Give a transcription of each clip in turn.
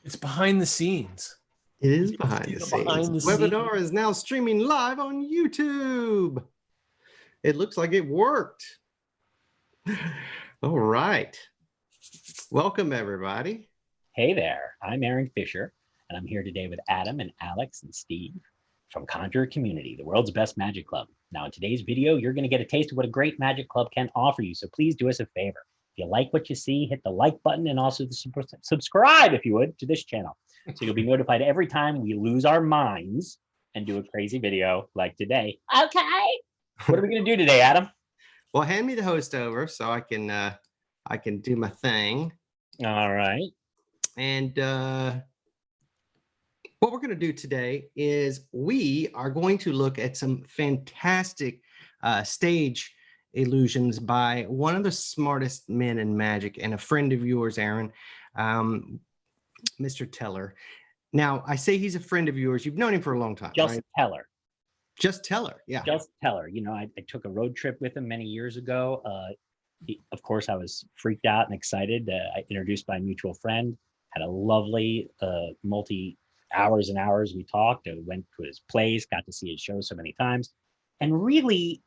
It's behind the scenes. It is behind the scenes. Webinar is now streaming live on YouTube. It looks like it worked. All right. Welcome, everybody. Hey there. I'm Aaron Fisher, and I'm here today with Adam and Alex and Steve from Conjuror Community, the world's best magic club. Now, in today's video, you're going to get a taste of what a great magic club can offer you. So please do us a favor. If you like what you see, hit the like button and also subscribe, if you would, to this channel. So you'll be notified every time we lose our minds and do a crazy video like today. Okay. What are we going to do today, Adam? Well, hand me the host over so I can do my thing. All right. And what we're going to do today is we are going to look at some fantastic stage illusions by one of the smartest men in magic and a friend of yours, Aaron, Mr. Teller. Now, I say he's a friend of yours. You've known him for a long time, Just right? Teller. Just Teller, yeah. Just Teller. You know, I took a road trip with him many years ago. Of course, I was freaked out and excited. I introduced my mutual friend, had a lovely multi-hours and hours we talked. I went to his place, got to see his show so many times. And really,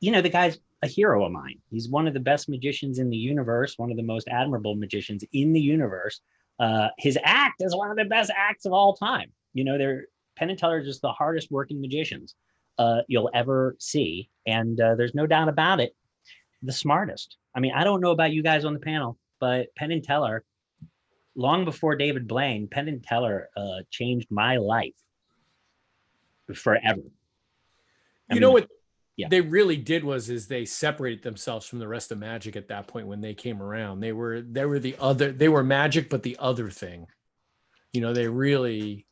you know, the guy's a hero of mine. He's one of the best magicians in the universe, one of the most admirable magicians in the universe. His act is one of the best acts of all time. You know, Penn and Teller are just the hardest working magicians you'll ever see. And there's no doubt about it, the smartest. I mean, I don't know about you guys on the panel, but Penn and Teller, long before David Blaine, Penn and Teller changed my life forever. You know what yeah. they really did is they separated themselves from the rest of magic at that point when they came around. They were magic, but the other thing. You know, they really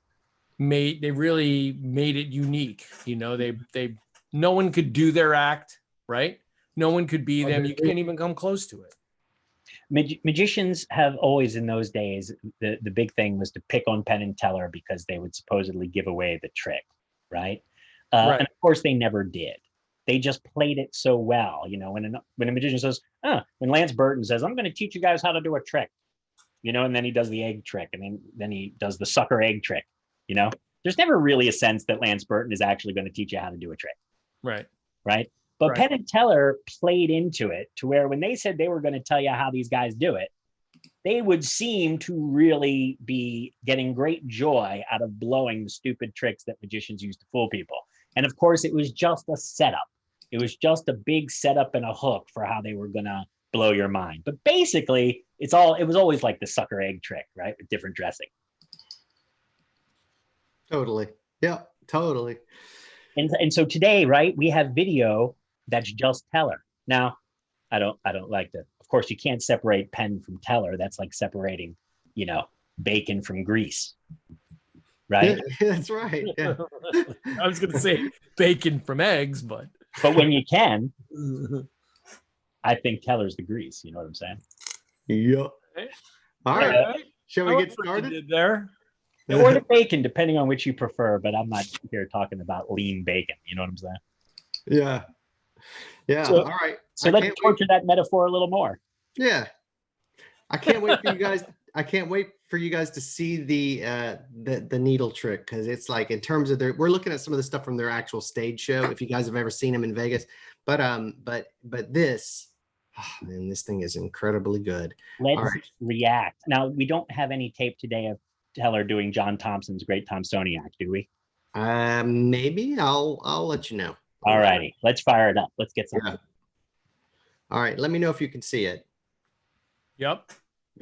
made it unique. You know, no one could do their act, right? No one could be them. You can't even come close to it. Magicians have always, in those days, the big thing was to pick on Penn and Teller because they would supposedly give away the trick, right? Right. And of course, they never did. They just played it so well. You know, when a magician says, when Lance Burton says, "I'm going to teach you guys how to do a trick," you know, and then he does the egg trick, and then he does the sucker egg trick. You know, there's never really a sense that Lance Burton is actually going to teach you how to do a trick. Right. Right. But Penn and Teller played into it to where when they said they were going to tell you how these guys do it, they would seem to really be getting great joy out of blowing the stupid tricks that magicians use to fool people. And of course, it was just a setup. It was just a big setup and a hook for how they were going to blow your mind. But basically, it was always like the sucker egg trick, right? With different dressing. Totally. Yeah, totally. And so today, right, we have video that's just Teller. Now, I don't like to, of course, you can't separate Penn from Teller. That's like separating, you know, bacon from grease. Right? Yeah, that's right. Yeah. I was going to say bacon from eggs, but when you can, I think Teller's the grease. You know what I'm saying? Yep. All right. Shall we get started? There. Or the bacon, depending on which you prefer, but I'm not here talking about lean bacon. You know what I'm saying? Yeah. Yeah. So, all right. So let's torture that metaphor a little more. Yeah. I can't wait for you guys. I can't wait for you guys to see the needle trick, because it's like, in terms of we're looking at some of the stuff from their actual stage show, if you guys have ever seen them in Vegas. But this, man, this thing is incredibly good. Let's react. Now, we don't have any tape today of Teller doing John Thompson's Great Thompsoniac, do we? Maybe I'll let you know. All righty, let's fire it up. Let's get something. Yeah. All right, let me know if you can see it. Yep.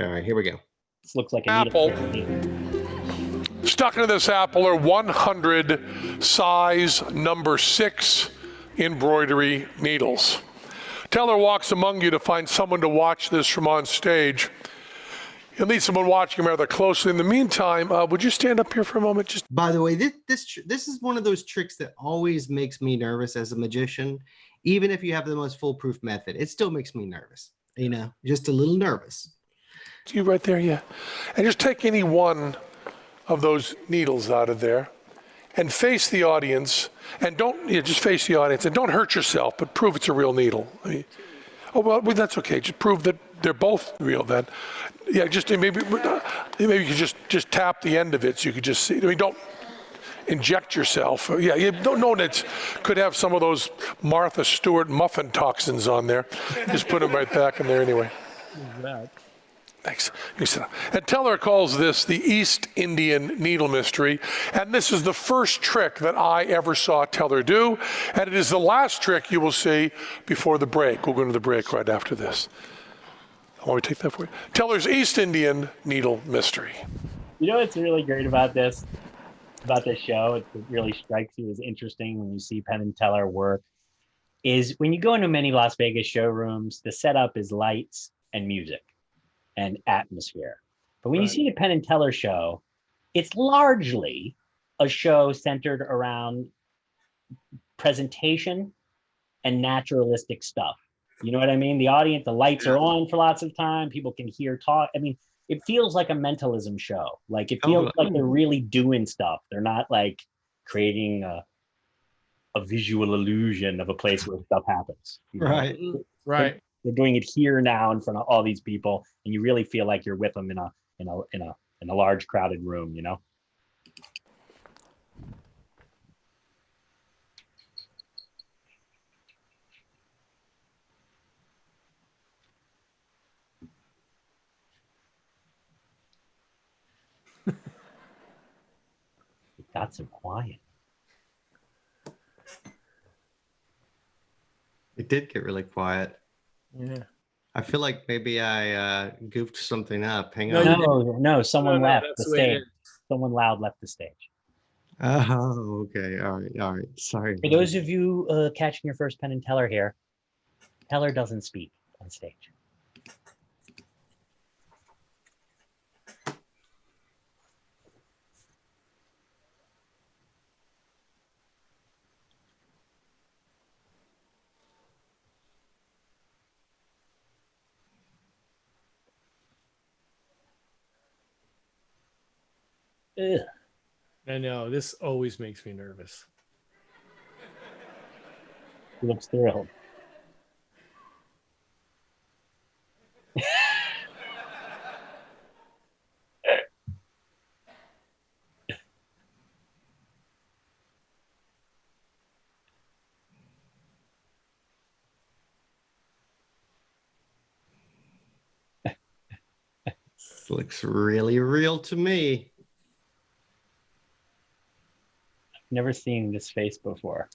All right, here we go. This looks like an apple. Stuck into this apple are 100 size number 6 embroidery needles. Teller walks among you to find someone to watch this from on stage. You'll need someone watching him rather closely. In the meantime, would you stand up here for a moment? Just. By the way, this is one of those tricks that always makes me nervous as a magician. Even if you have the most foolproof method, it still makes me nervous. You know, just a little nervous. You right there, yeah. And just take any one of those needles out of there and face the audience. And just face the audience and don't hurt yourself, but prove it's a real needle. Oh, well, that's okay. Just prove that they're both real then. Yeah, just maybe you could just tap the end of it so you could just see. I mean, don't inject yourself. Yeah, you don't know that could have some of those Martha Stewart muffin toxins on there. Just put them right back in there anyway. Thanks. And Teller calls this the East Indian Needle Mystery. And this is the first trick that I ever saw Teller do. And it is the last trick you will see before the break. We'll go into the break right after this. Want me to take that for you? Teller's East Indian Needle Mystery. You know what's really great about this show? It really strikes you as interesting when you see Penn and Teller work. Is when you go into many Las Vegas showrooms, the setup is lights and music and atmosphere. But when you see the Penn and Teller show, it's largely a show centered around presentation and naturalistic stuff. You know what I mean? The audience, the lights are on for lots of time. People can hear talk. I mean, it feels like a mentalism show. Like it feels like they're really doing stuff. They're not like creating a visual illusion of a place where stuff happens. You know? Right. They're doing it here now in front of all these people, and you really feel like you're with them in a large crowded room. You know. It got so quiet. It did get really quiet. Yeah. I feel like maybe I goofed something up. Hang No, on. No, someone left the that's the way it stage. Someone loud left the stage. Oh, okay. All right. Sorry. For those of you catching your first Penn and Teller here, Teller doesn't speak on stage. Ugh. I know, this always makes me nervous. He looks thrilled. This looks really real to me. Never seen this face before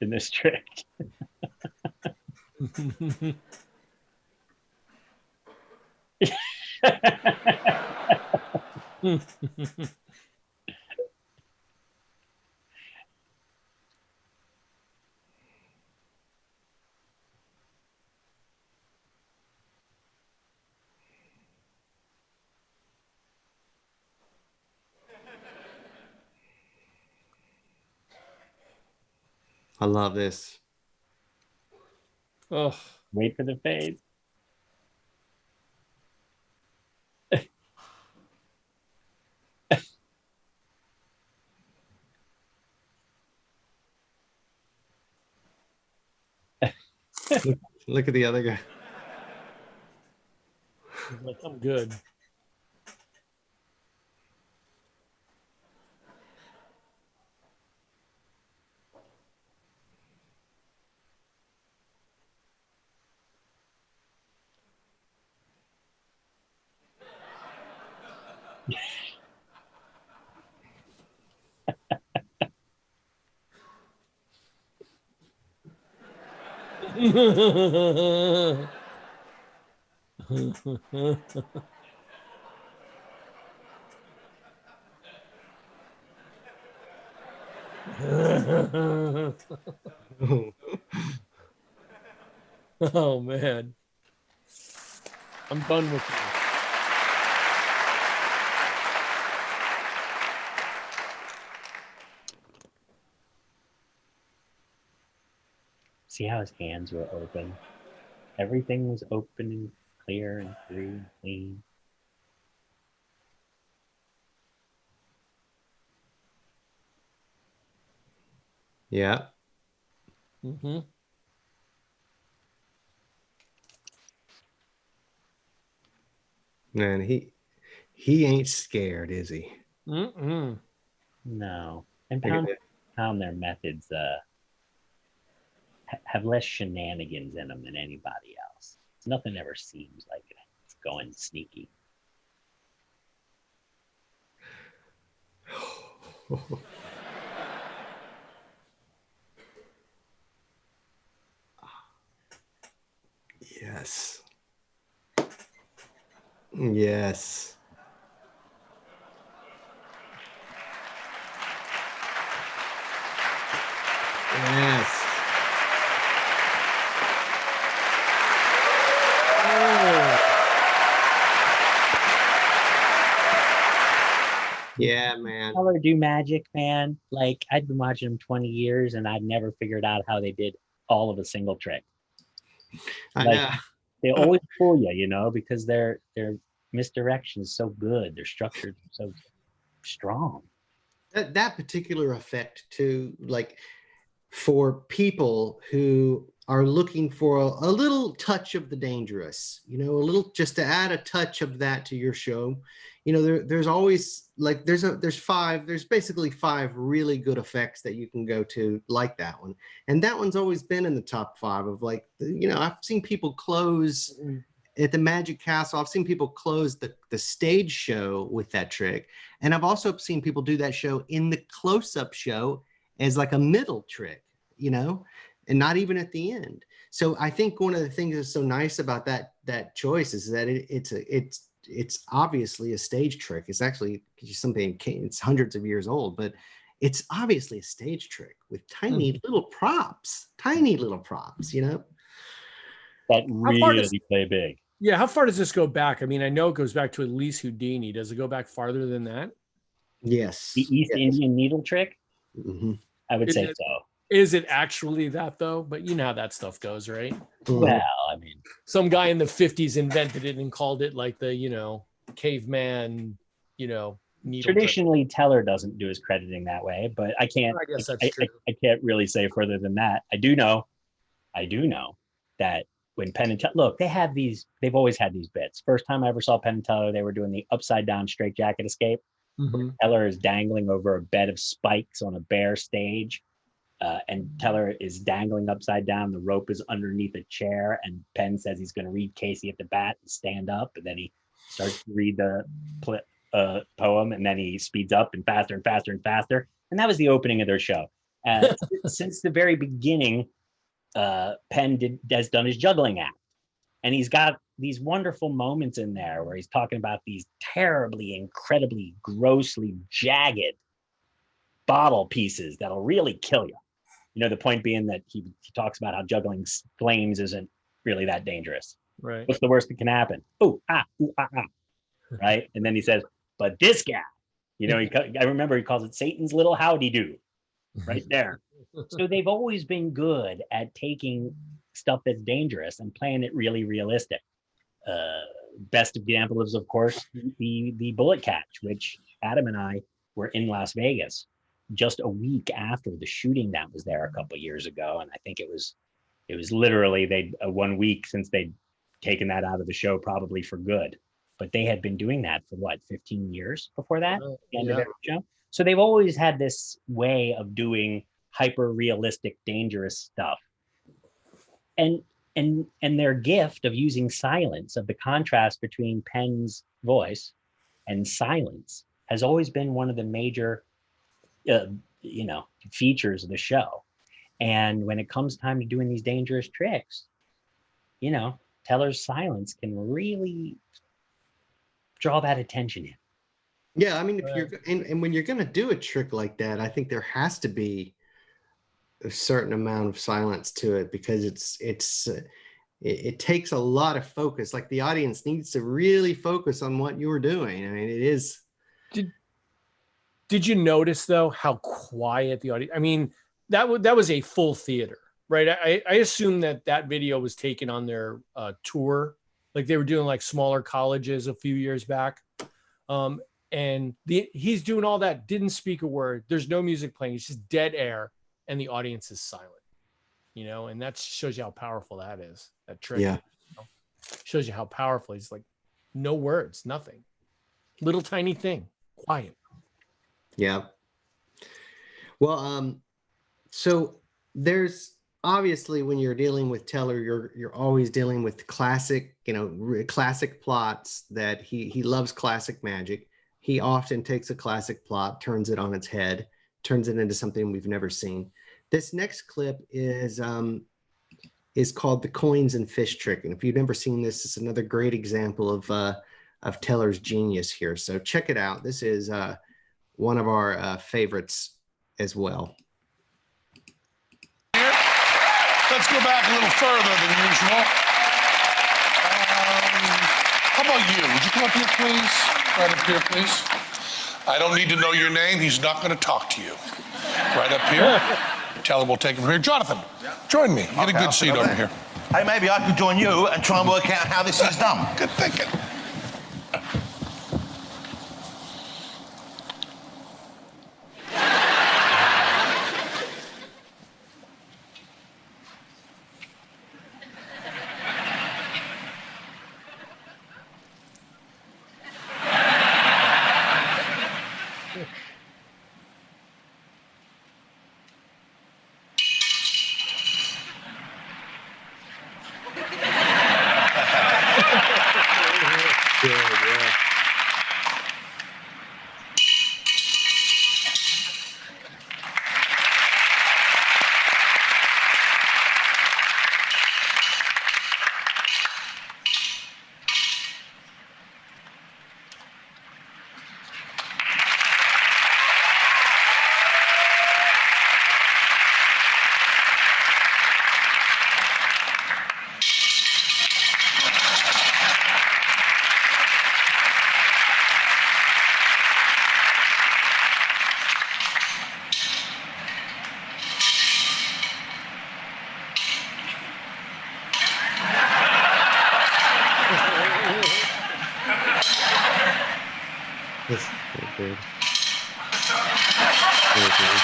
in this trick. I love this. Oh, Wait for the face. Look at the other guy. like, I'm good. Oh man, I'm done with you. See how his hands were open? Everything was open and clear and free and clean. Yeah. Mm-hmm. Man, he ain't scared, is he? Mm-mm. No. And Look at pound their methods have less shenanigans in them than anybody else. Nothing ever seems like it's going sneaky. that. Yes. Yes. Yes. Yeah, man. Teller do magic, man. Like I'd been watching them 20 years and I'd never figured out how they did all of a single trick. I Like know. they always fool you, you know, because their misdirection is so good. Their structure is so strong. That particular effect too, like for people who are looking for a little touch of the dangerous, a little, just to add a touch of that to your show. There's always like there's basically 5 really good effects that you can go to, like that one, and that one's always been in the top 5 of, like, I've seen people close at the Magic Castle. I've seen people close the stage show with that trick, and I've also seen people do that show in the close-up show as like a middle trick, and not even at the end. So I think one of the things that's so nice about that choice is that it's obviously a stage trick. It's actually something, it's hundreds of years old, but it's obviously a stage trick with tiny little props, That really play big. Yeah, how far does this go back? I mean, I know it goes back to at least Houdini. Does it go back farther than that? Yes. The East Indian needle trick? Mm-hmm. I would say so. Is it actually that, though? But you know how that stuff goes, right? Mm-hmm. Well, I mean, some guy in the 50s invented it and called it like the, caveman, needle traditionally trick. Teller doesn't do his crediting that way, but I can't, I guess that's true. I can't really say further than that. I do know that when Penn and Teller, look, they've always had these bits. First time I ever saw Penn and Teller, they were doing the upside down straitjacket escape. Mm-hmm. Teller is dangling over a bed of spikes on a bare stage. And Teller is dangling upside down. The rope is underneath a chair, and Penn says he's going to read Casey at the Bat and stand up. And then he starts to read the poem, and then he speeds up and faster and faster and faster. And that was the opening of their show. Since the very beginning, Penn has done his juggling act. And he's got these wonderful moments in there where he's talking about these terribly, incredibly, grossly jagged bottle pieces that'll really kill you. The point being that he talks about how juggling flames isn't really that dangerous. Right. What's the worst that can happen? Ooh, ah. Right. And then he says, but this guy, I remember he calls it Satan's little howdy do right there. So they've always been good at taking stuff that's dangerous and playing it really realistic. Best example is, of course, the bullet catch, which Adam and I were in Las Vegas just a week after the shooting that was there a couple of years ago. And I think it was literally 1 week since they'd taken that out of the show, probably for good. But they had been doing that for 15 years before that, the end of every show. So they've always had this way of doing hyper realistic, dangerous stuff. And their gift of using silence, of the contrast between Penn's voice and silence, has always been one of the major features of the show. And when it comes time to doing these dangerous tricks, Teller's silence can really draw that attention in. Yeah, I mean, if you're and when you're going to do a trick like that, I think there has to be a certain amount of silence to it, because it takes a lot of focus. Like, the audience needs to really focus on what you're doing. I mean, it is. Did you notice, though, how quiet the audience? I mean, that was a full theater, right? I assume that video was taken on their tour, like they were doing like smaller colleges a few years back. And he's doing all that, didn't speak a word. There's no music playing. It's just dead air, and the audience is silent. And that shows you how powerful that is. That trick. Yeah. Shows you how powerful. He's like, No words, nothing. Little tiny thing, quiet. Yeah. Well, so there's obviously when you're dealing with Teller, you're always dealing with classic, classic plots that he loves classic magic. He often takes a classic plot, turns it on its head, turns it into something we've never seen. This next clip is called the coins and fish trick. And if you've never seen this, it's another great example of Teller's genius here. So check it out. This is one of our favorites as well. Let's go back a little further than usual. How about you? Would you come up here, please? Right up here, please. I don't need to know your name. He's not going to talk to you. Right up here. Teller will take him here. Jonathan, join me. Get a good seat over here. Hey, maybe I could join you and try and work out how this is done. Good thinking. That's so good. Very good.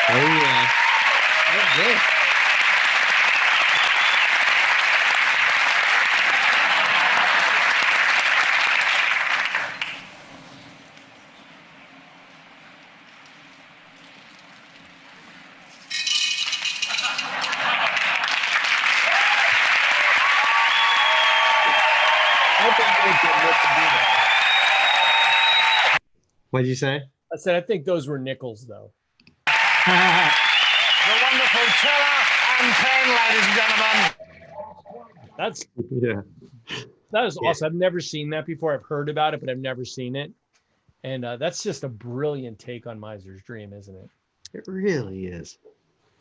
Oh yeah. That's it. What did you say? I said, I think those were nickels, though. The wonderful Teller and Penn, ladies and gentlemen. That's Yeah. that is awesome. I've never seen that before. I've heard about it, but I've never seen it. And that's just a brilliant take on Miser's Dream, isn't it? It really is.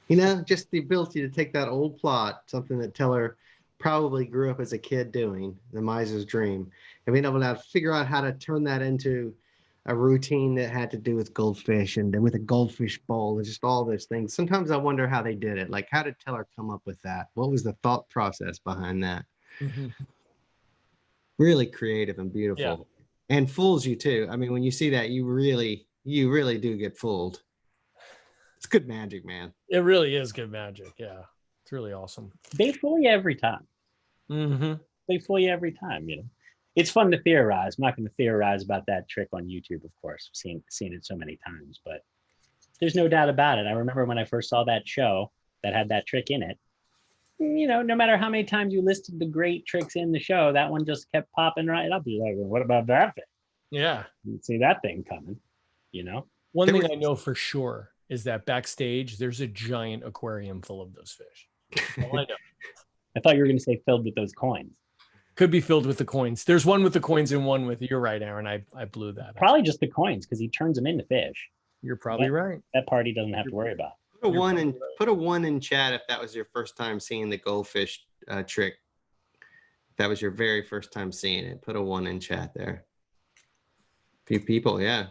You know, just the ability to take that old plot, something that Teller probably grew up as a kid doing, The Miser's Dream, and being able to figure out how to turn that into a routine that had to do with goldfish and then with a goldfish bowl and just all those things. Sometimes I wonder how they did it. Like, how did Teller come up with that? What was the thought process behind that? Mm-hmm. Really creative and beautiful. Yeah. And fools you too. I mean, when you see that, you really do get fooled. It's good magic, man. It really is good magic. Yeah. It's really awesome. They fool you every time. Mm-hmm. They fool you every time, you know. It's fun to theorize. I'm not going to theorize about that trick on YouTube, of course. I've seen it so many times, but there's no doubt about it. I remember when I first saw that show that had that trick in it, you know, no matter how many times you listed the great tricks in the show, that one just kept popping right up. You're like, well, what about that thing? Yeah. You see that thing coming, you know? One There thing was- I know for sure is that backstage, there's a giant aquarium full of those fish. All I know. I thought you were going to say filled with those coins. Could be filled with the coins. There's one with the coins and one with, you're right, Aaron. I blew that. Probably just the coins because he turns them into fish. You're probably right. That party doesn't have to worry about. Put a one in chat if that was your first time seeing the goldfish trick. If that was your very first time seeing it, put a 1 in chat there. Few people, yeah.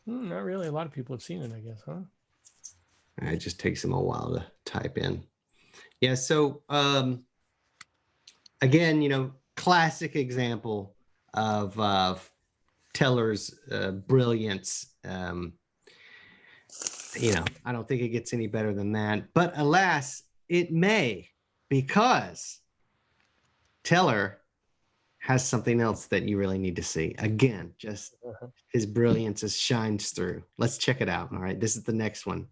Not really. A lot of people have seen it, I guess, huh? It just takes them a while to type in. Yeah, so again, you know, classic example of Teller's brilliance. You know, I don't think it gets any better than that. But alas, it may, because Teller has something else that you really need to see. Again, just his brilliance just shines through. Let's check it out. All right, this is the next one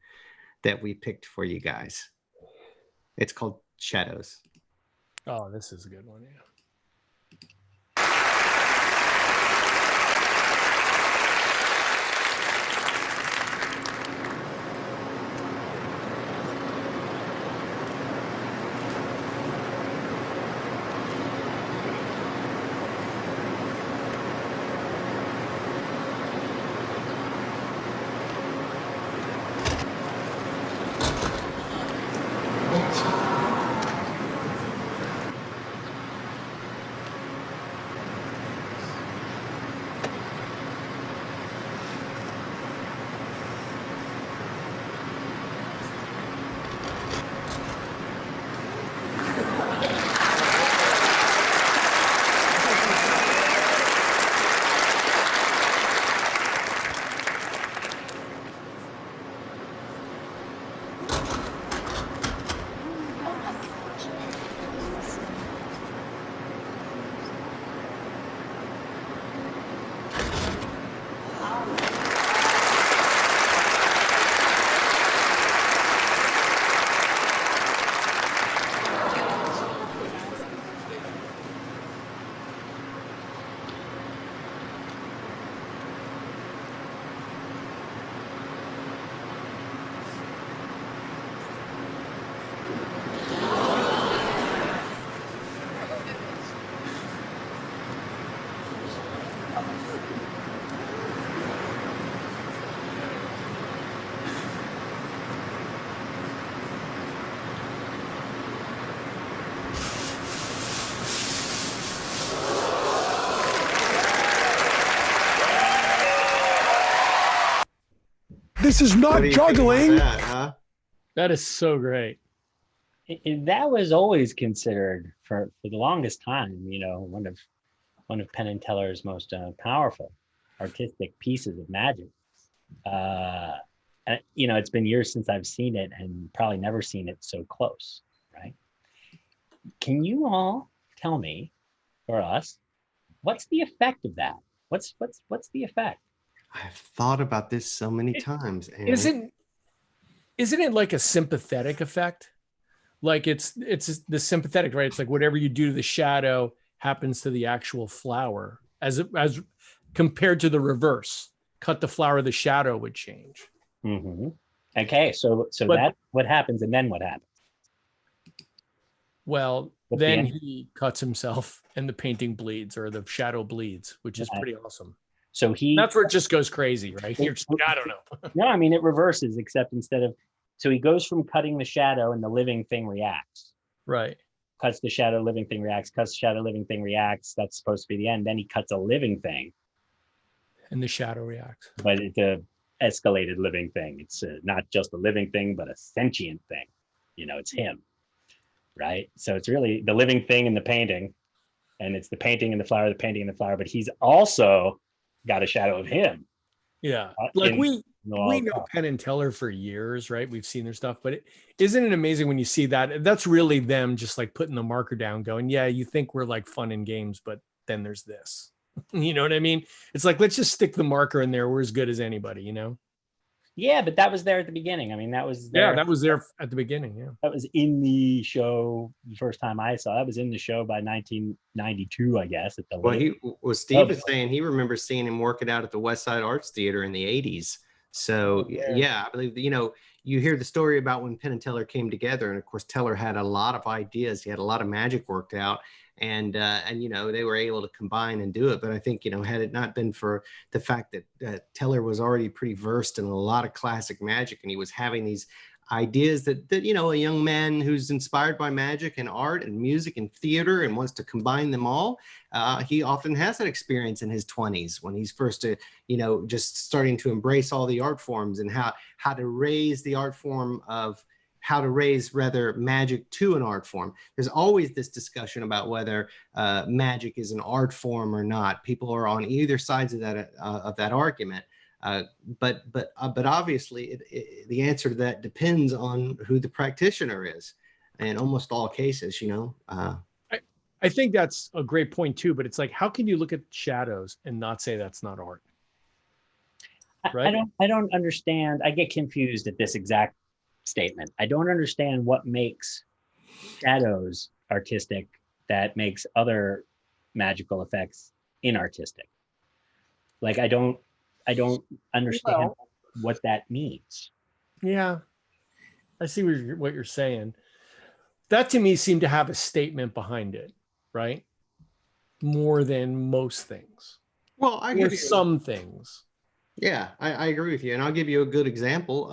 that we picked for you guys. It's called Shadows. Oh, this is a good one. Yeah. This is not What do you think about juggling. that, huh? That is so great. That was always considered for the longest time, you know, one of Penn and Teller's most powerful artistic pieces of magic. And, you know, it's been years since I've seen it, and probably never seen it so close, right? Can you all tell me, or us, what's the effect of that? What's the effect? I've thought about this so many times. And Isn't it like a sympathetic effect? Like it's the sympathetic, right? It's like whatever you do to the shadow happens to the actual flower, as compared to the reverse. Cut the flower, the shadow would change. Mm-hmm. Okay, so But- that's what happens, and then what happens? Well, At the then end. he cuts himself and the painting bleeds, or the shadow bleeds, which is Right. pretty awesome. So he That's where it just goes crazy, right? You're just like, I don't know. no, I mean it reverses, except instead of so he goes from cutting the shadow and the living thing reacts. Right. Cuts the shadow, living thing reacts, cuts the shadow, living thing reacts. That's supposed to be the end. Then he cuts a living thing, And the shadow reacts. but it's a escalated living thing. It's not just a living thing, but a sentient thing. You know, it's him, right? So it's really the living thing in the painting, and it's the painting and the flower, the painting and the flower. But he's also got a shadow of him. Yeah. Like in- we all know time. Penn and Teller for years, right? We've seen their stuff, but isn't it amazing when you see that? That's really them just like putting the marker down, going, yeah, you think we're like fun and games, but then there's this. You know what I mean? It's like, let's just stick the marker in there. We're as good as anybody, you know? Yeah, but that was there at the beginning. I mean, that was Yeah, there. that was there at the beginning. Yeah. That was in the show the first time I saw. That was in the show by 1992, I guess. At the Well, late. Steve was saying he remembers seeing him working out at the West Side Arts Theater in the 80s. So yeah, I believe that, you hear the story about when Penn and Teller came together, and of course Teller had a lot of ideas. He had a lot of magic worked out, and they were able to combine and do it. But I think had it not been for the fact that Teller was already pretty versed in a lot of classic magic, and he was having these ideas that a young man who's inspired by magic and art and music and theater and wants to combine them all, he often has that experience in his 20s when he's first just starting to embrace all the art forms and how to raise the art form of how to raise rather magic to an art form. There's always this discussion about whether magic is an art form or not. People are on either sides of that argument. But obviously the answer to that depends on who the practitioner is in almost all cases, I think that's a great point too, but it's like, how can you look at shadows and not say that's not art? Right? I don't understand. I get confused at this exact statement. I don't understand what makes shadows artistic that makes other magical effects inartistic. Like, I don't understand what that means. Yeah, I see what you're saying. That to me seemed to have a statement behind it, right? More than most things. Well, I give you some things. Yeah, I agree with you, and I'll give you a good example.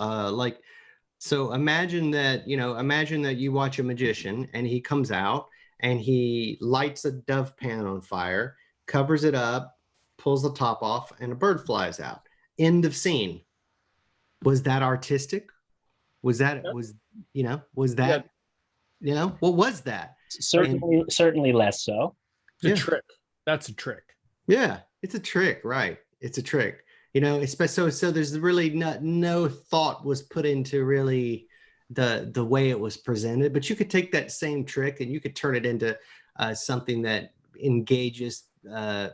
So imagine that you watch a magician and he comes out and he lights a dove pan on fire, covers it up, pulls the top off, and a bird flies out. End of scene. Was that artistic? What was that? Certainly less so. It's a trick. That's a trick. Yeah, it's a trick, right? It's a trick. Especially so there's really no thought was put into really the way it was presented, but you could take that same trick and you could turn it into something that engages a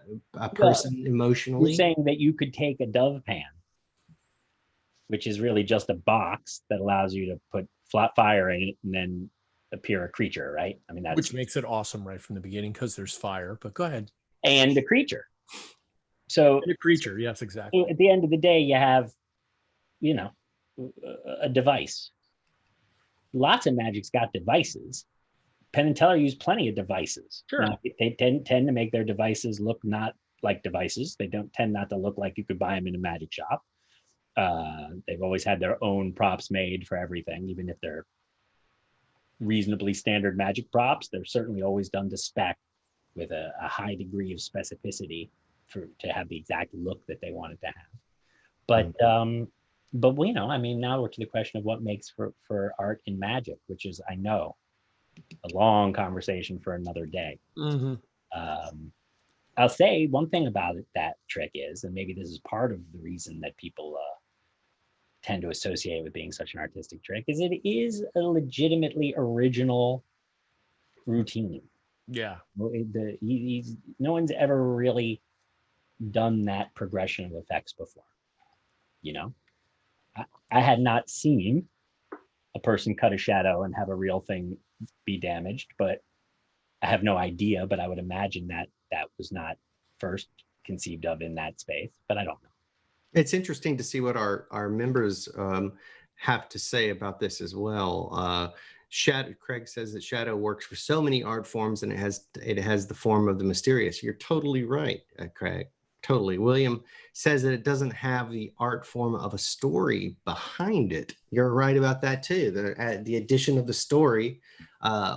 person emotionally. You're saying that you could take a dove pan, which is really just a box that allows you to put flat fire in it and then appear a creature, right? I mean, which makes it awesome right from the beginning because there's fire. But go ahead. And a creature. So a creature, yes, exactly. At the end of the day, you have, a device. Lots of magic's got devices. Penn and Teller use plenty of devices. Sure. Now, they tend to make their devices look not like devices. They don't tend not to look like you could buy them in a magic shop. They've always had their own props made for everything, even if they're reasonably standard magic props. They're certainly always done to spec with a high degree of specificity to have the exact look that they wanted to have. But now we're to the question of what makes for art in magic, which is, I know, a long conversation for another day. Mm-hmm. I'll say one thing about it, that trick is, and maybe this is part of the reason that people tend to associate with being such an artistic trick, is it is a legitimately original routine. Yeah. No one's ever really done that progression of effects before. I had not seen a person cut a shadow and have a real thing be damaged, but I have no idea, but I would imagine that was not first conceived of in that space, but I don't know. It's interesting to see what our members have to say about this as well. Craig says that shadow works for so many art forms and it has the form of the mysterious. You're totally right, Craig. Totally. William says that it doesn't have the art form of a story behind it. You're right about that too. The addition of the story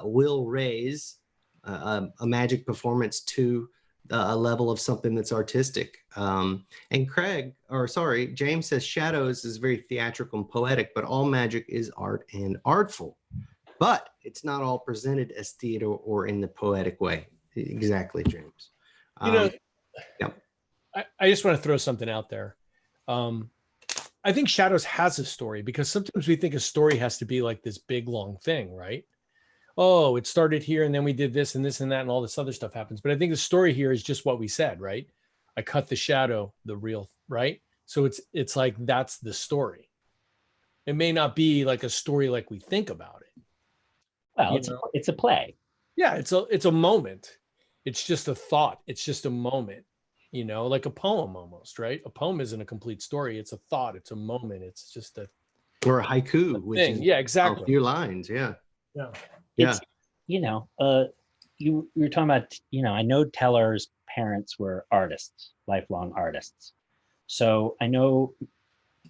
will raise a magic performance to a level of something that's artistic. And James says shadows is very theatrical and poetic, but all magic is art and artful. But it's not all presented as theater or in the poetic way. Exactly, James. Yeah. I just want to throw something out there. I think Shadows has a story because sometimes we think a story has to be like this big, long thing, right? Oh, it started here and then we did this and this and that and all this other stuff happens. But I think the story here is just what we said, right? I cut the shadow, the real, right? So it's like, that's the story. It may not be like a story like we think about it. Well, You it's know? it's a play. Yeah, it's a moment. It's just a thought. It's just a moment, you know, like a poem almost, right? A poem isn't a complete story. It's a thought. It's a moment. It's just a Or a haiku, which thing. is Yeah, a exactly. few lines. Yeah. Yeah. Yeah. It's, you know, you were talking about, you know, I know Teller's parents were artists, lifelong artists. So I know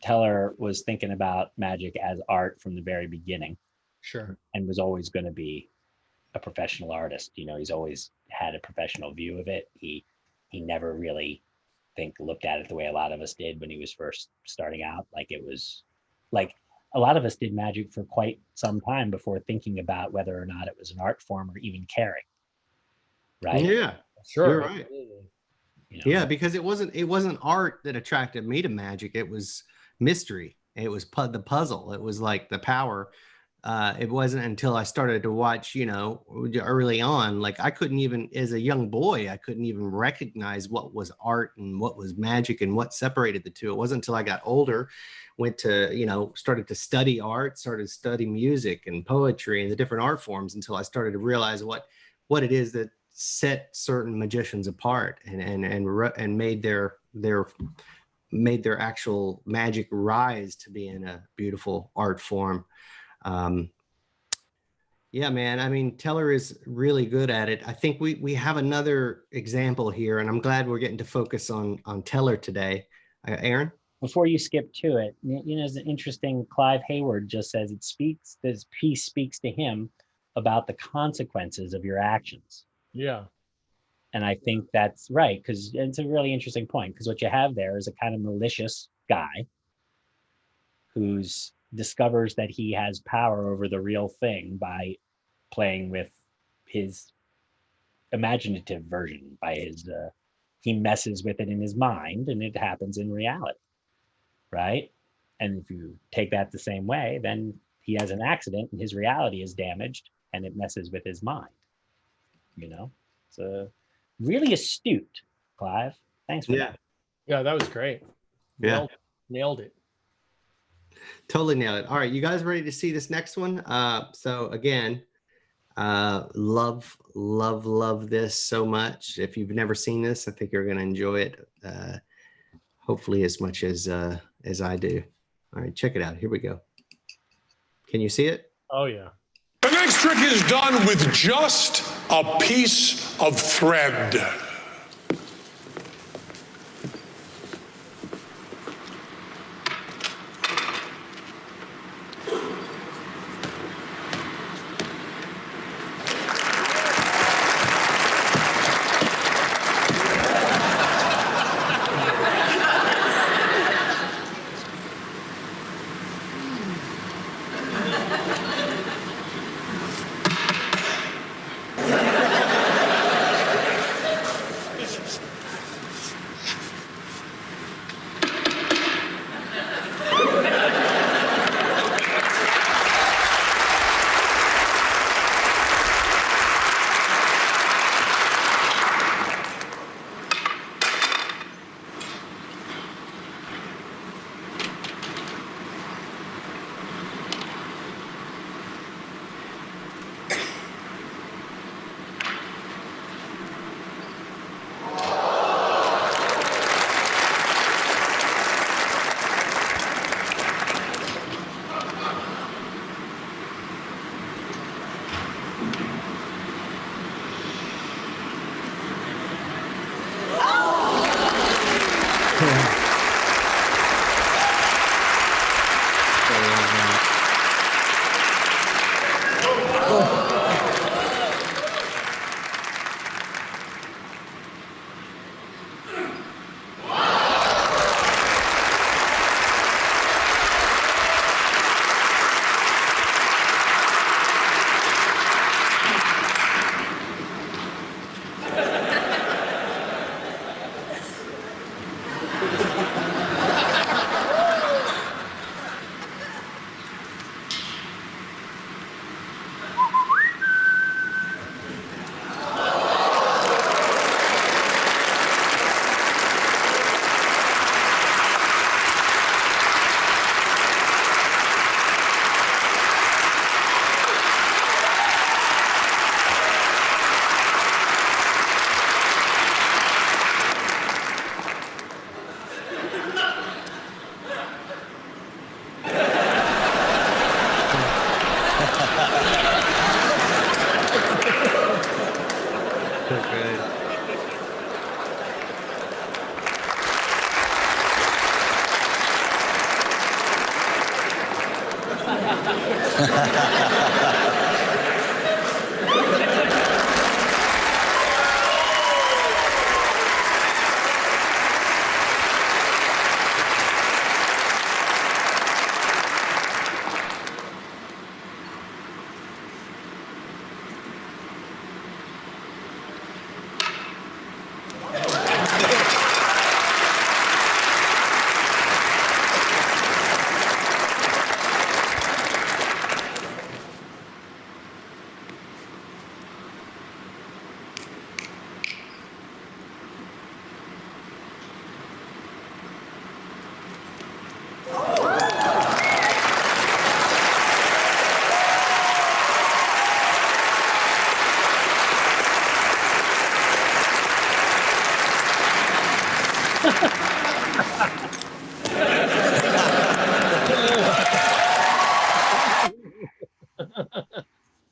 Teller was thinking about magic as art from the very beginning Sure. and was always going to be a professional artist. You know, he's always had a professional view of it. He never really looked at it the way a lot of us did when he was first starting out. Like it was like a lot of us did magic for quite some time before thinking about whether or not it was an art form or even caring. Right. Yeah. Sure. You're right. You know? Yeah, because it wasn't art that attracted me to magic. It was mystery. It was the puzzle. It was like the power. It wasn't until I started to watch, you know, early on, like I couldn't even, as a young boy, I couldn't even recognize what was art and what was magic and what separated the two. It wasn't until I got older, went to, you know, started to study art, started to study music and poetry and the different art forms until I started to realize what it is that set certain magicians apart and made their actual magic rise to being a beautiful art form. Yeah, man. I mean, Teller is really good at it. I think we have another example here, and I'm glad we're getting to focus on Teller today. Aaron? Before you skip to it, you know, it's an interesting. Clive Hayward just says this piece speaks to him about the consequences of your actions. Yeah. And I think that's right, because it's a really interesting point, because what you have there is a kind of malicious guy who discovers that he has power over the real thing by playing with his imaginative version, by his he messes with it in his mind and it happens in reality, right? And if you take that the same way, then he has an accident and his reality is damaged and it messes with his mind. You know, it's really astute, Clive. Thanks for that. Yeah, that was great. Yeah. Nailed it. Totally nailed it. All right, you guys ready to see this next one? So again, love this so much. If you've never seen this, I think you're going to enjoy it. Hopefully as much as I do. All right, check it out. Here we go. Can you see it? Oh yeah. The next trick is done with just a piece of thread.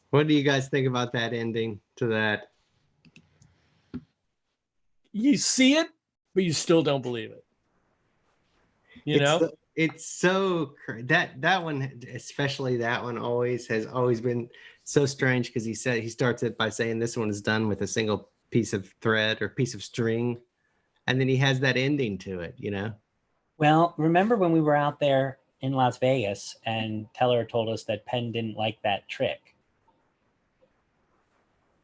What do you guys think about that ending to that? You see it, but you still don't believe it. You know? It's so that one, especially that one, has always been so strange, because he starts it by saying this one is done with a single piece of thread or piece of string, and then he has that ending to it, you know. Well, remember when we were out there in Las Vegas and Teller told us that Penn didn't like that trick?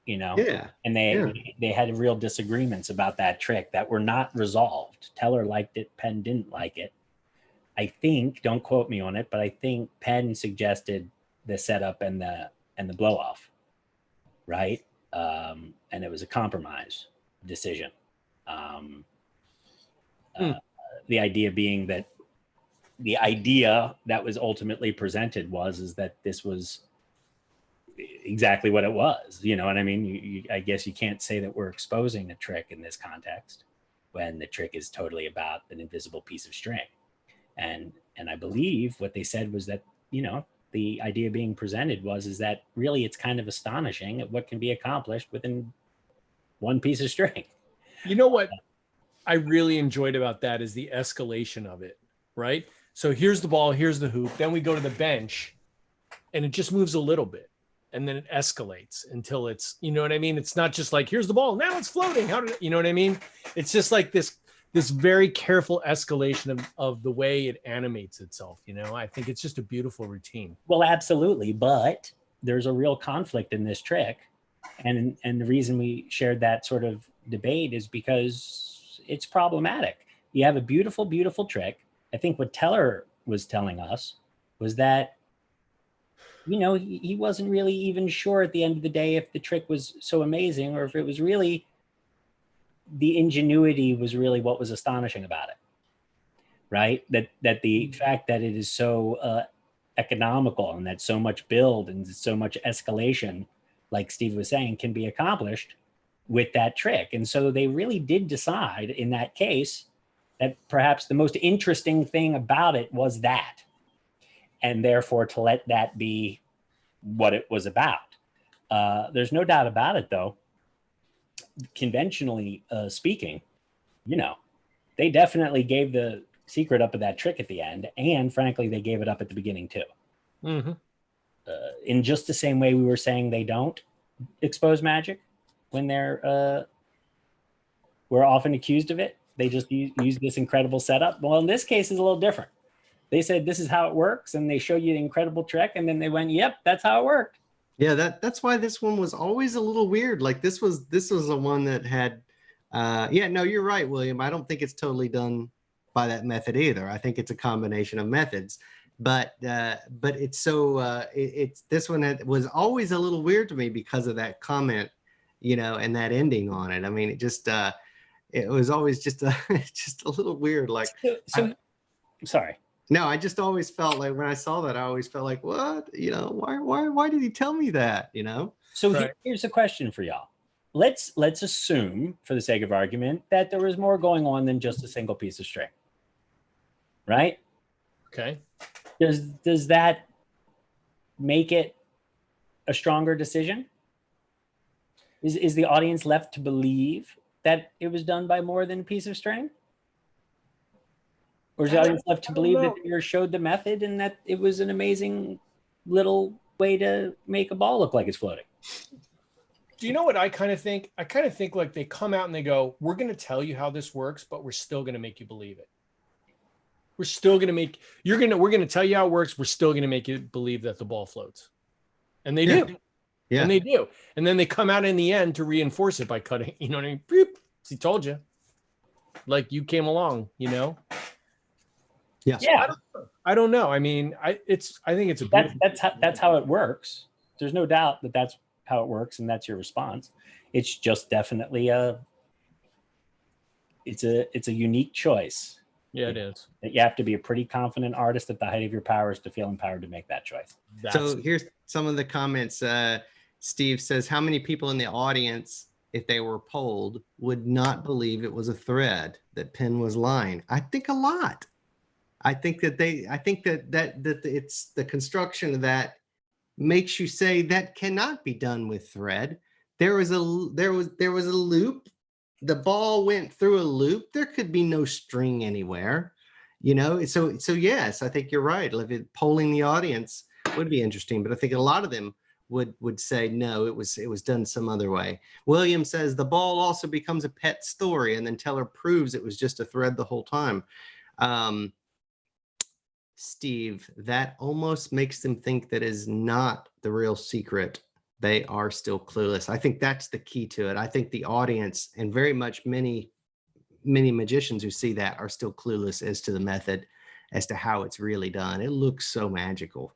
You know, Yeah. and they had real disagreements about that trick that were not resolved. Teller liked it, Penn didn't like it. I think, don't quote me on it, but I think Penn suggested the setup and the blow off, right? And it was a compromise decision. The idea being that the idea that was ultimately presented is that this was exactly what it was. You know what I mean? I guess you can't say that we're exposing the trick in this context when the trick is totally about an invisible piece of string. And I believe what they said was that, you know, the idea being presented is that really it's kind of astonishing at what can be accomplished within one piece of string. You know what I really enjoyed about that is the escalation of it, right? So here's the ball, here's the hoop. Then we go to the bench and it just moves a little bit. And then it escalates until it's, you know what I mean? It's not just like, here's the ball, now it's floating. You know what I mean? It's just like this very careful escalation of the way it animates itself. You know, I think it's just a beautiful routine. Well, absolutely. But there's a real conflict in this trick. And the reason we shared that sort of debate is because it's problematic. You have a beautiful, beautiful trick. I think what Teller was telling us was that, you know, he wasn't really even sure at the end of the day if the trick was so amazing or if it was really the ingenuity was really what was astonishing about it, right? That the fact that it is so economical and that so much build and so much escalation, like Steve was saying, can be accomplished with that trick. And so they really did decide in that case that perhaps the most interesting thing about it was that, and therefore to let that be what it was about. There's no doubt about it, though. Conventionally speaking, you know, they definitely gave the secret up of that trick at the end, and frankly, they gave it up at the beginning too. Mm-hmm. In just the same way we were saying they don't expose magic when we're often accused of it. They just use this incredible setup. Well, in this case, it's a little different. They said this is how it works, and they show you the incredible trick, and then they went, "Yep, that's how it worked." Yeah, that's why this one was always a little weird. Like this was a one that had yeah, no, you're right, William. I don't think it's totally done by that method either. I think it's a combination of methods. But it's so it's this one was always a little weird to me because of that comment, you know, and that ending on it. I mean, it was always just a just a little weird. Like Sorry. No, I just always felt like when I saw that, I always felt like, what? You know, why did he tell me that? You know? So right. Here's a question for y'all. Let's assume, for the sake of argument, that there was more going on than just a single piece of string. Right? Okay. Does that make it a stronger decision? Is the audience left to believe that it was done by more than a piece of string? Or is the audience left to believe that you showed the method and that it was an amazing little way to make a ball look like it's floating? Do you know what I kind of think? I kind of think like they come out and they go, we're going to tell you how this works, but we're still going to make you believe it. We're still going to we're going to tell you how it works. We're still going to make you believe that the ball floats. And they do. Yeah. And they do. And then they come out in the end to reinforce it by cutting, you know what I mean? Boop. He told you. Like you came along, you know? Yeah. I don't know. I mean, I think it's that's how it works. There's no doubt that that's how it works, and that's your response. It's just definitely it's a unique choice. Yeah, it is. You have to be a pretty confident artist at the height of your powers to feel empowered to make that choice. So here's some of the comments. Steve says, how many people in the audience if they were polled, would not believe it was a thread, that Penn was lying? I think a lot. I think that it's the construction of that makes you say that cannot be done with thread. There was a loop. The ball went through a loop. There could be no string anywhere, you know. So yes, I think you're right. Polling the audience would be interesting, but I think a lot of them would say no, it was done some other way. William says the ball also becomes a pet story, and then Teller proves it was just a thread the whole time. Steve, that almost makes them think that is not the real secret. They are still clueless. I think that's the key to it. I think the audience, and very much many magicians who see that, are still clueless as to the method, as to how it's really done. It looks so magical.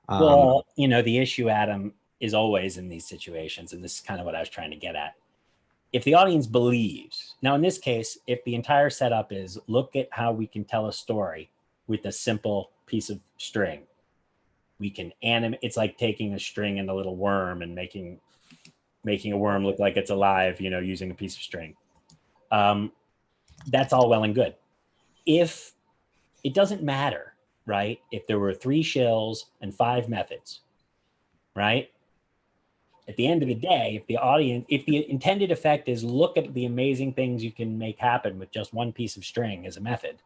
Well, you know, the issue, Adam, is always in these situations, and this is kind of what I was trying to get at. If the audience believes, now in this case, if the entire setup is look at how we can tell a story with a simple piece of string, we can animate. It's like taking a string and a little worm and making a worm look like it's alive, you know, using a piece of string. That's all well and good. If it doesn't matter, right? If there were 3 shills and 5 methods, right? At the end of the day, if the intended effect is look at the amazing things you can make happen with just one piece of string as a method,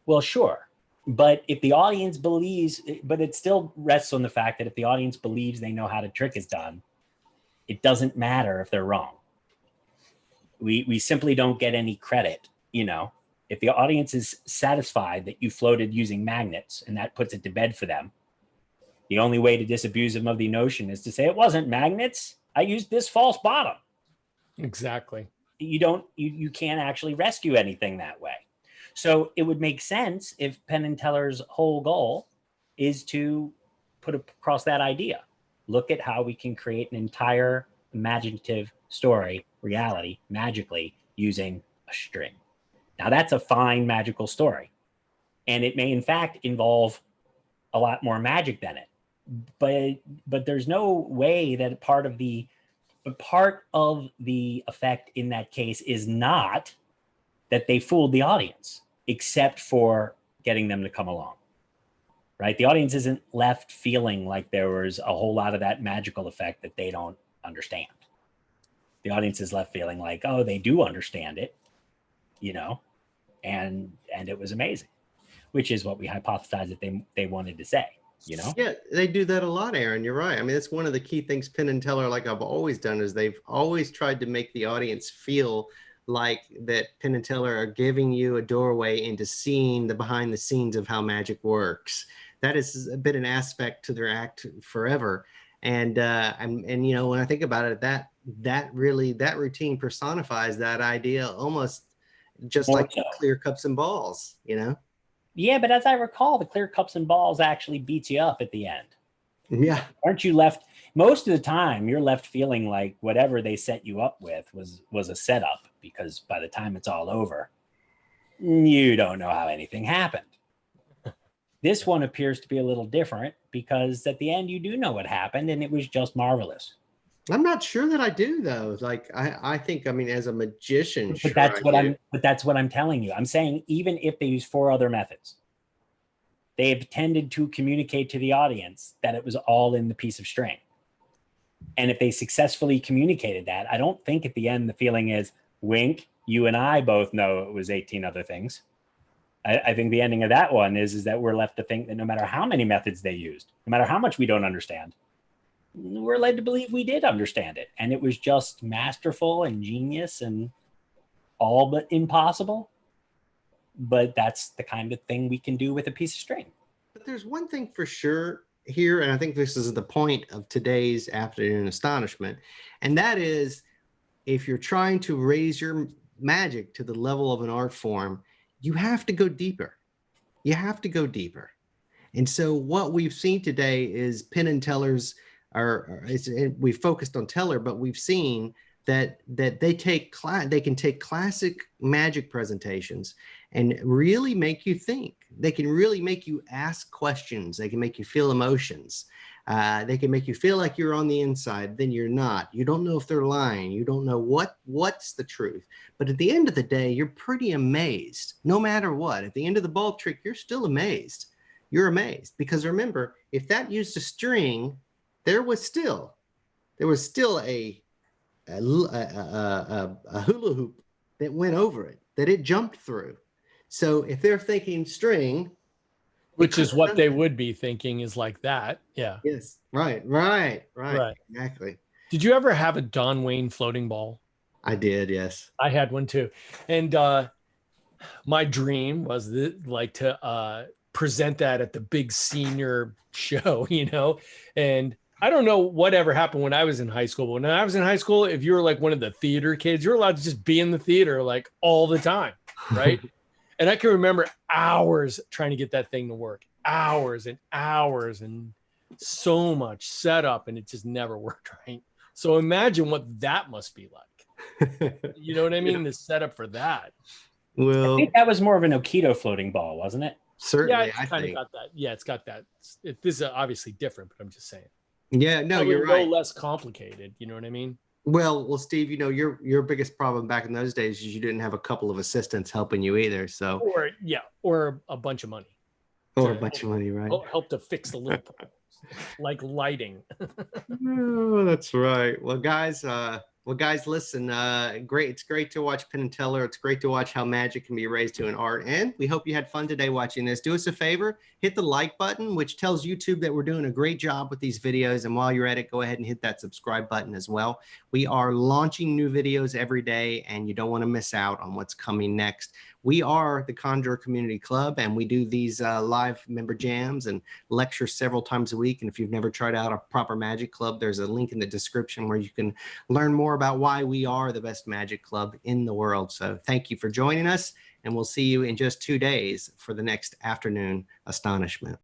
well, sure. But if the audience believes, but it still rests on the fact that if the audience believes they know how the trick is done, it doesn't matter if they're wrong. We simply don't get any credit, you know. If the audience is satisfied that you floated using magnets and that puts it to bed for them, the only way to disabuse them of the notion is to say it wasn't magnets. I used this false bottom. Exactly. You can't actually rescue anything that way. So it would make sense if Penn and Teller's whole goal is to put across that idea. Look at how we can create an entire imaginative story, reality, magically using a string. Now that's a fine magical story. And it may in fact involve a lot more magic than it. But there's no way that part of the effect in that case is not that they fooled the audience, except for getting them to come along, right? The audience isn't left feeling like there was a whole lot of that magical effect that they don't understand. The audience is left feeling like, oh, they do understand it, you know, and it was amazing, which is what we hypothesized that they wanted to say, you know? Yeah, they do that a lot, Aaron. You're right. I mean, it's one of the key things Penn and Teller, like I've always done, is they've always tried to make the audience feel like that Penn and Teller are giving you a doorway into seeing the behind the scenes of how magic works. That has been an aspect to their act forever. And you know, when I think about it, that routine personifies that idea almost just like clear cups and balls, you know? Yeah, but as I recall, the clear cups and balls actually beats you up at the end. Yeah. Aren't you left, most of the time, you're left feeling like whatever they set you up with was a setup, because by the time it's all over, you don't know how anything happened. This one appears to be a little different because at the end, you do know what happened and it was just marvelous. I'm not sure that I do though. Like I think, I mean, as a magician, but that's what I'm telling you. I'm saying even if they use 4 other methods, they have tended to communicate to the audience that it was all in the piece of string. And if they successfully communicated that, I don't think at the end the feeling is, wink, you and I both know it was 18 other things. I think the ending of that one is that we're left to think that no matter how many methods they used, no matter how much we don't understand, we're led to believe we did understand it. And it was just masterful and genius and all but impossible. But that's the kind of thing we can do with a piece of string. But there's one thing for sure here, and I think this is the point of today's Afternoon Astonishment, and that is, if you're trying to raise your magic to the level of an art form, you have to go deeper. You have to go deeper. And so what we've seen today is Penn and Teller's we focused on Teller, but we've seen that they can take classic magic presentations and really make you think. They can really make you ask questions. They can make you feel emotions. They can make you feel like you're on the inside, then you're not. You don't know if they're lying. You don't know what's the truth. But at the end of the day, you're pretty amazed. No matter what, at the end of the ball trick, you're still amazed. You're amazed because remember, if that used a string, there was still a hula hoop that went over it, that it jumped through. So if they're thinking string, which is what they would be thinking is like that. Yeah. Yes. Right. Exactly. Did you ever have a Don Wayne floating ball? I did. Yes. I had one too. And my dream was to present that at the big senior show, and I don't know whatever happened when I was in high school, but when I was in high school, if you were like one of the theater kids, you're allowed to just be in the theater like all the time. Right. And I can remember hours trying to get that thing to work, hours and hours and so much setup, and it just never worked right. So imagine what that must be like. You know what I mean? The setup for that. Well, I think that was more of an Okito floating ball, wasn't it? Certainly. Yeah, it's kind of got that. Yeah, it's got that. This is obviously different, but I'm just saying. Yeah, no, Probably you're right. No less complicated. You know what I mean? Well, Steve, your biggest problem back in those days is you didn't have a couple of assistants helping you either. So, or a bunch of money. Or a bunch of money, right? Help to fix the little problems, like lighting. Oh, that's right. Well, guys, listen. Great. It's great to watch Penn and Teller. It's great to watch how magic can be raised to an art. And we hope you had fun today watching this. Do us a favor, hit the like button, which tells YouTube that we're doing a great job with these videos. And while you're at it, go ahead and hit that subscribe button as well. We are launching new videos every day, and you don't want to miss out on what's coming next. We are the Conjuror Community Club, and we do these live member jams and lectures several times a week. And if you've never tried out a proper magic club, there's a link in the description where you can learn more about why we are the best magic club in the world. So thank you for joining us, and we'll see you in just 2 days for the next Afternoon Astonishment.